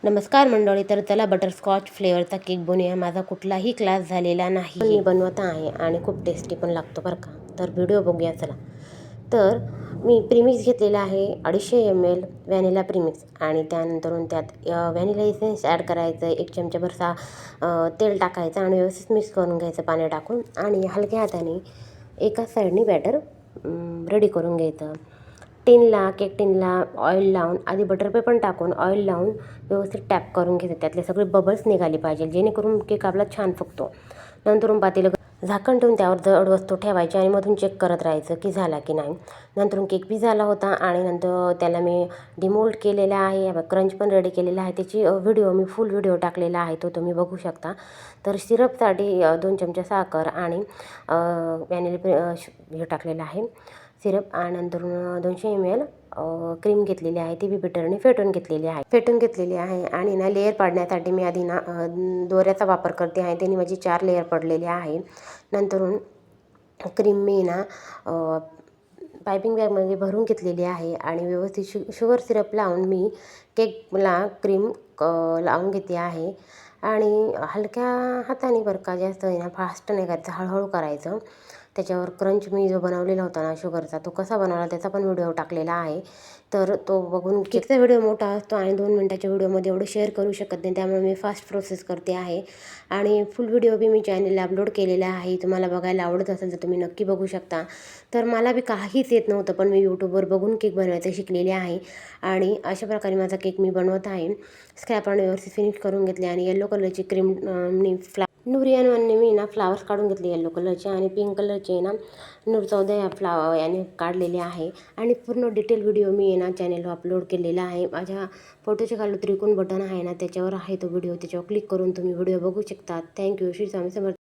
नमस्कार मंडळी, तर चला बटरस्कॉच फ्लेवरचा केक बनवूया। माझा कुठलाही क्लास झालेला नाही, मी बनवत आहे आणि खूप टेस्टी पण लागतो बरं का। तर व्हिडिओ बघूया चला। तर मी प्रीमिक्स घेतलेला आहे 250 ml व्हॅनिला प्रीमिक्स आणि त्यानंतरून त्यात व्हॅनिला इसेन्स ॲड करायचं, 1 चमचाभर तेल टाकायचं आणि व्यवस्थित मिक्स करून घ्यायचं पाणी टाकून आणि हलक्या हाताने एका साईडनी बॅटर रेडी करून घ्यायचं। केक टिनला ऑइल लावून आधी बटर पेपर टाकून ऑइल लावून व्यवस्थित टॅप करून घ्यायचं, त्यातले सगळे बबल्स निघाले पाहिजे जेणेकरून केक आपला छान फुगतो। नंतरून पातेलं झाकण ठेवून त्यावर जड वस्तू ठेवायची आणि मधून चेक करत राहायचं की झाला की नाही। नंतरून केक बी झाला होता आणि नंतर त्याला मी डिमोल्ड केलेला आहे, क्रंच पण रेडी केलेला आहे। त्याची व्हिडिओ मी फुल व्हिडिओ टाकलेला आहे, तो तुम्ही बघू शकता। तर सिरपसाठी 2 चमचे साखर आणि व्हॅनिला हे टाकलेलं आहे सिरप आणि नंतरून 200 ml क्रीम घेतलेली आहे, ती बी बिटरने फेटून घेतलेली आहे आणि ना लेयर पाडण्यासाठी मी आधी ना दोऱ्याचा वापर करते आहे, त्याने माझी 4 लेयर पडलेली आहे। नंतरून क्रीम मी ना पायपिंग बॅगमध्ये भरून घेतलेली आहे आणि व्यवस्थित शुगर सिरप लावून मी केकला क्रीम लावून घेते आहे आणि हलक्या हाताने बरं का, जास्त ना फास्ट नाही करायचं, हळूहळू करायचं। त्याच्यावर क्रंच मी जो बनवलेला होता ना शुगरचा, तो कसा बनवला त्याचा पण व्हिडिओ टाकलेला आहे, तर तो बघून। केकचा व्हिडिओ मोठा असतो आणि 2 मिनिटाच्या व्हिडिओमध्ये एवढं शेअर करू शकत नाही, त्यामुळे मी फास्ट प्रोसेस करते आहे आणि फुल व्हिडिओ बी मी चॅनलला अपलोड केलेला आहे। तुम्हाला बघायला आवडत असेल तर तुम्ही नक्की बघू शकता। तर मला बी काहीच येत नव्हतं, पण मी यूट्यूबवर बघून केक बनवायचं शिकलेले आहे आणि अशा प्रकारे माझा केक मी बनवत आहे। स्क्रॅपने व्यवस्थित फिनिश करून घेतले आणि येलो कलरची क्रीम नुरियन वनने मी ना फ्लावर्स काढून घेतले येलो कलरचे आणि पिंक कलरचे ना नूर 14 या याने काढलेले आहे आणि पूर्ण डिटेल व्हिडिओ मी ना चॅनलवर अपलोड केलेला आहे। माझ्या फोटोच्या खाली त्रिकोण बटन आहे ना, त्याच्यावर आहे तो व्हिडिओ, त्याच्यावर क्लिक करून तुम्ही व्हिडिओ बघू शकता। थँक्यू। श्री स्वामी समर्थ।